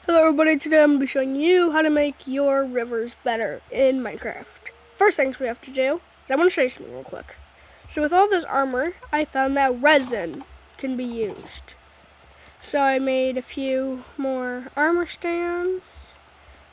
Hello everybody, today I'm going to be showing you how to make your rivers better in Minecraft. First things we have to do is I want to show you something real quick. So with all this armor, I found that resin can be used. So I made a few more armor stands.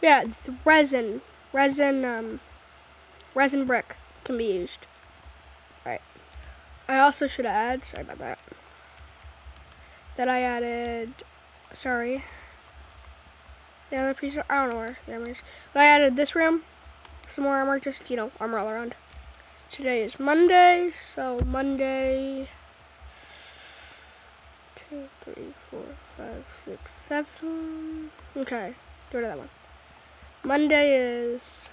Yeah, resin brick can be used. Alright. I also should add, sorry about that, the other piece of, I don't know where the armor is. But I added this room, some more armor, just, armor all around. Today is Monday, so Monday, 2, 3, 4, 5, 6, 7. Okay, get rid of that one. Monday is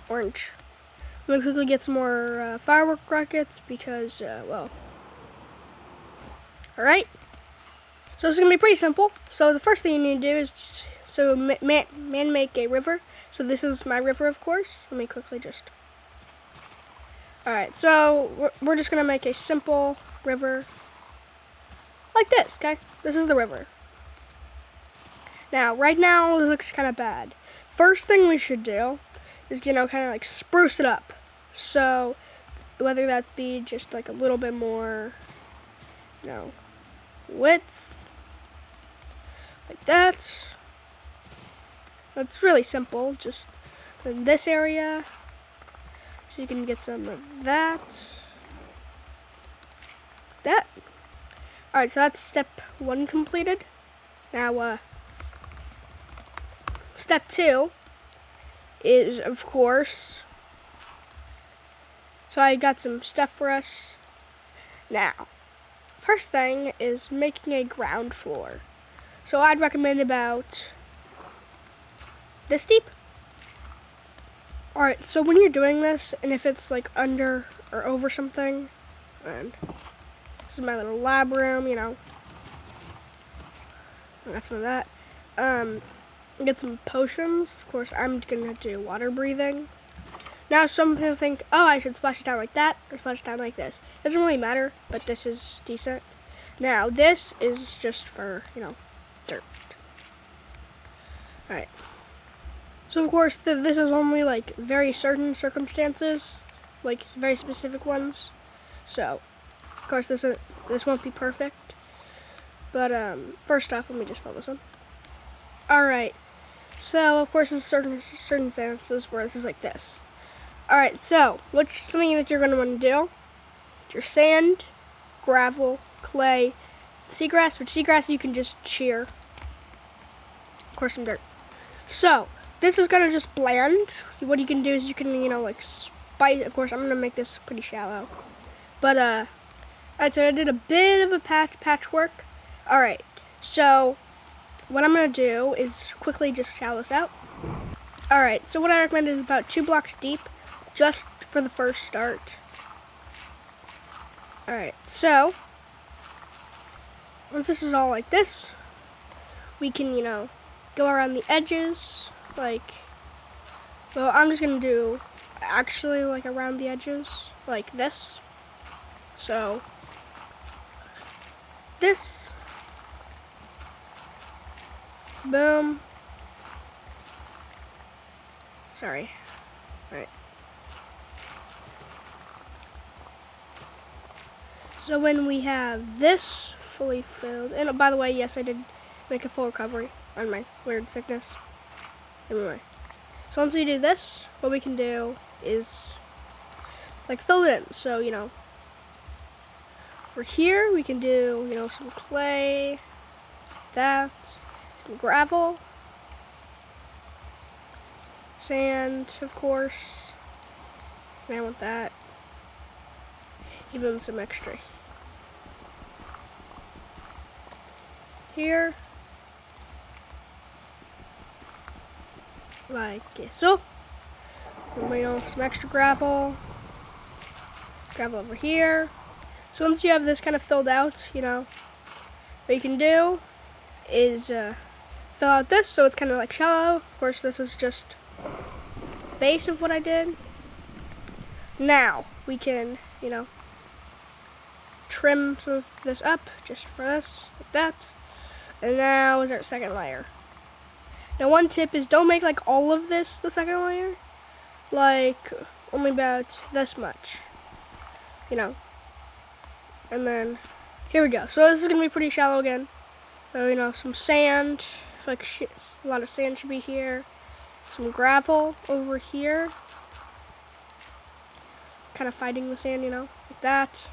orange. I'm gonna quickly get some more firework rockets because, alright. So this is going to be pretty simple. So the first thing you need to do is, man make a river. So this is my river, of course. Let me quickly just... Alright, so we're just going to make a simple river like this, okay? This is the river. Now, right now, it looks kind of bad. First thing we should do is, kind of like spruce it up. So, whether that be just like a little bit more, width. Like that. It's really simple, just in this area. So you can get some of that. Alright, so that's step 1 completed. Now, step 2 is, of course, so I got some stuff for us. Now, first thing is making a ground floor. So I'd recommend about this deep. Alright, so when you're doing this, and if it's like under or over something, and this is my little lab room, I got some of that. Get some potions. Of course, I'm gonna do water breathing. Now some people think, oh, I should splash it down like that, or splash it down like this. Doesn't really matter, but this is decent. Now, this is just for, dirt. Alright. So of course this is only like very certain circumstances, like very specific ones. So of course this won't be perfect. But first off, let me just fill this in. Alright. So of course there's certain instances where this is like this. Alright, so what's something that you're gonna want to do? Your sand, gravel, clay, seagrass, which seagrass you can just shear. Of course some dirt. So, this is gonna just blend. What you can do is you can, like spice. Of course, I'm gonna make this pretty shallow. But, alright, so I did a bit of a patchwork. Alright, so what I'm gonna do is quickly just shallow this out. Alright, so what I recommend is about 2 blocks deep, just for the first start. Alright, so once this is all like this, we can, go around the edges, like, well, I'm just gonna do actually like around the edges, like this. So, this, boom, sorry, alright. So when we have this fully filled, and by the way, yes, I did make a full recovery on my weird sickness. Anyway, so once we do this, what we can do is like fill it in. So, for here we can do, some clay, some gravel, sand, of course, and I want that, even some extra here. Like so. And, some extra gravel over here. So once you have this kind of filled out, what you can do is fill out this so it's kind of like shallow. Of course, this was just base of what I did. Now we can, trim some of this up just for this, like that. And now is our second layer. Now one tip is don't make like all of this the second layer. Like only about this much. You know. And then here we go. So this is gonna be pretty shallow again. So you know, some sand, like a lot of sand should be here. Some gravel over here. Kind of fighting the sand, you know, like that.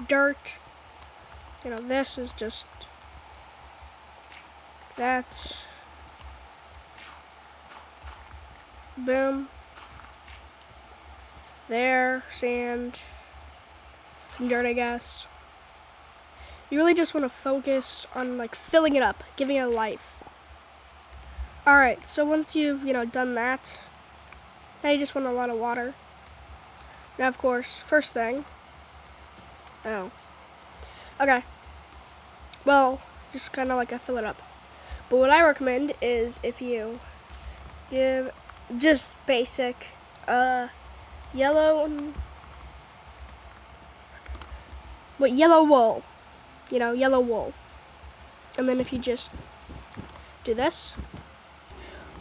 Dirt. You know, this is just that. Boom. There, sand. Some dirt, I guess. You really just want to focus on like filling it up, giving it life. Alright, so once you've, you know, done that, now you just want a lot of water. Now, of course, first thing. Oh. Okay. Well, just kind of like I fill it up. But what I recommend is if you give just basic yellow wool. You know, yellow wool. And then if you just do this.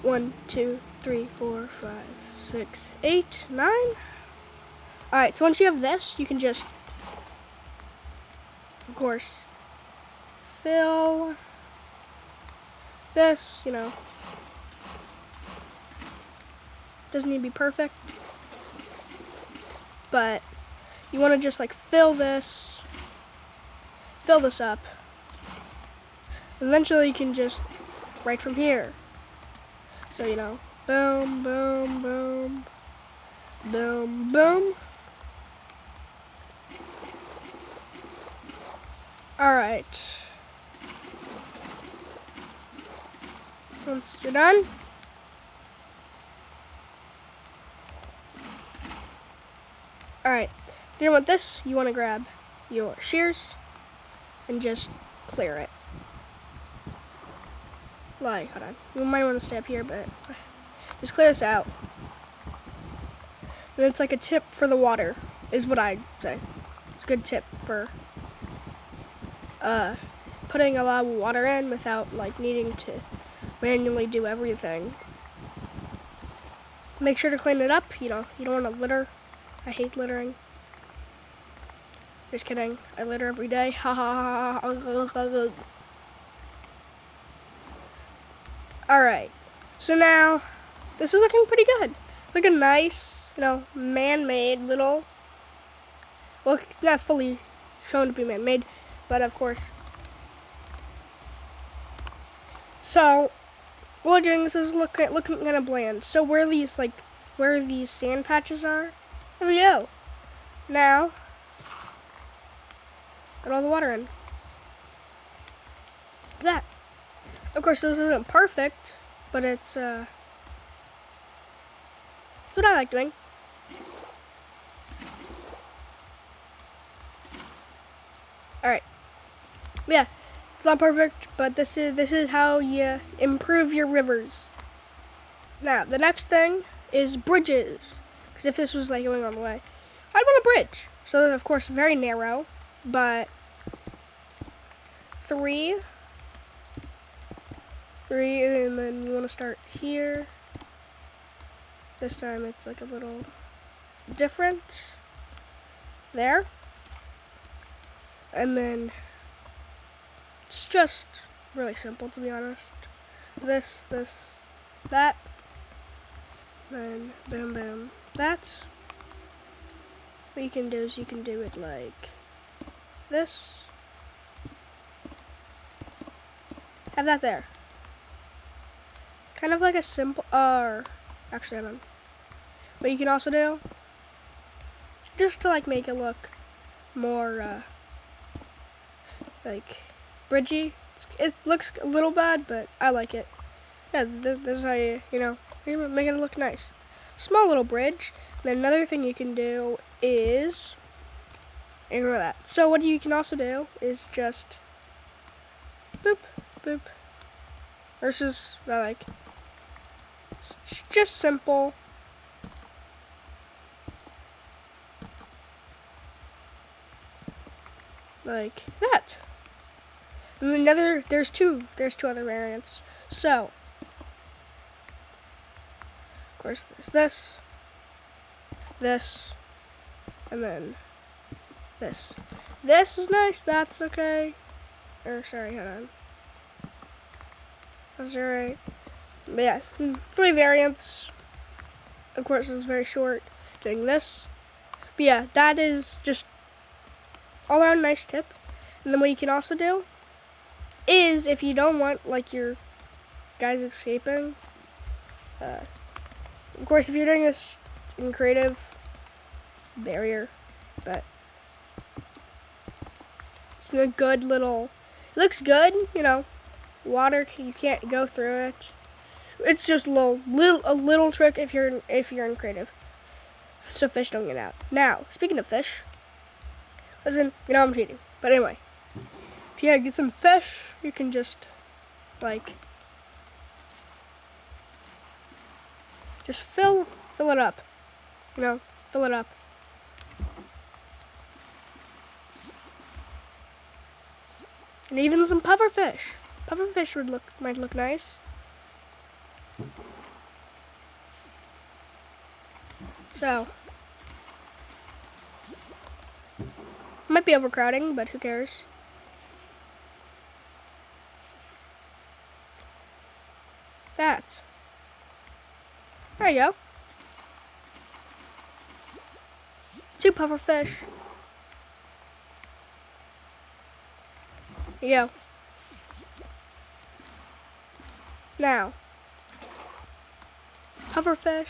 1, 2, 3, 4, 5, 6, 8, 9. Alright, so once you have this, you can just, of course, fill this, you know. Doesn't need to be perfect, but you want to just like fill this up. Eventually you can just, right from here. So, you know, boom, boom, boom, boom, boom. Alright. Once you're done, alright, you don't want this, you want to grab your shears and just clear it. Like, hold on, you might want to stay up here, but just clear this out. And it's like a tip for the water, is what I'd say. It's a good tip for putting a lot of water in without like needing to manually do everything. Make sure to clean it up, you know, you don't want to litter. I hate littering. Just kidding, I litter every day. Ha ha ha. Alright, so now this is looking pretty good. Like a nice, you know, man-made little, well, not fully shown to be man-made, but of course. So what we're doing, this is looking kind of bland. So where these sand patches are, there we go. Now, put all the water in. Like that. Of course, this isn't perfect, but it's what I like doing. All right. Yeah. It's not perfect, but this is how you improve your rivers. Now, the next thing is bridges. Because if this was like going on the way, I'd want a bridge. So, of course, very narrow, but 3, and then you want to start here. This time it's like a little different. There. And then it's just really simple, to be honest. This, that. Then boom, boom, that. What you can do is you can do it like this. Have that there. Kind of like a simple, actually I don't know. What you can also do, just to like make it look more, like bridgey. It looks a little bad, but I like it. Yeah, this is how you know, you're making it look nice. Small little bridge. Then another thing you can do is ignore that. So what you can also do is just boop, boop. Versus what I like. It's just simple. like that. And there's two other variants. So, of course, there's this, and then this. This is nice. That's okay. Or sorry, hold on. That's alright. But yeah, 3 variants. Of course, it's very short. Doing this. But yeah, that is just all around nice tip. And then what you can also do is, if you don't want like your guys escaping, of course, if you're doing this in creative, barrier, but it's a good little. It looks good, you know. Water, you can't go through it. It's just a little trick if you're in creative, so fish don't get out. Now, speaking of fish, listen, you know I'm cheating, but anyway, if you get some fish, you can just like fill it up, you know, fill it up. And even some pufferfish. Pufferfish might look nice. So, might be overcrowding, but who cares? That. There you go. 2 pufferfish. Here you go. Now, pufferfish,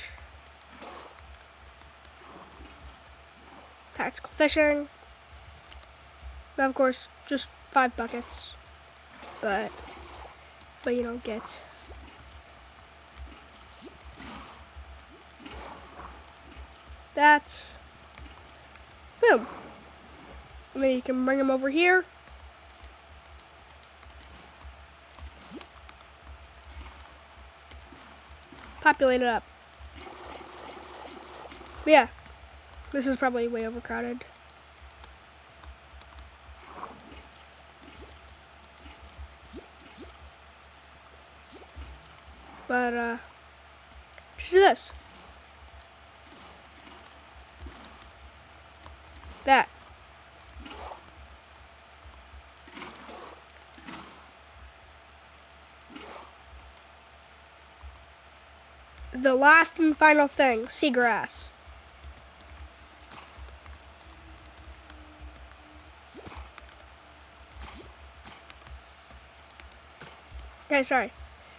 tactical fishing. Now, of course, just 5 buckets, but you don't get. That. Boom. And then you can bring them over here. Populate it up. But yeah, this is probably way overcrowded. But just do this. That. The last and final thing, seagrass. Okay, sorry.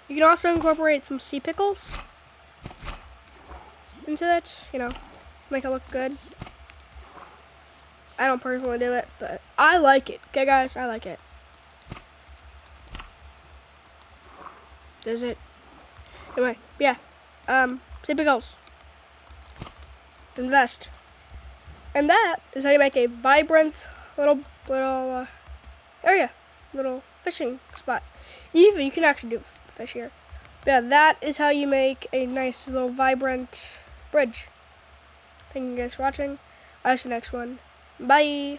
You can also incorporate some sea pickles into it, you know, make it look good. I don't personally do it, but I like it. Okay, guys, I like it. Does it? Anyway, yeah. Sea pickles. Invest. And that is how you make a vibrant little area, little fishing spot. Even you can actually do fish here. But yeah, that is how you make a nice little vibrant bridge. Thank you guys for watching. I'll see you next one. Bye.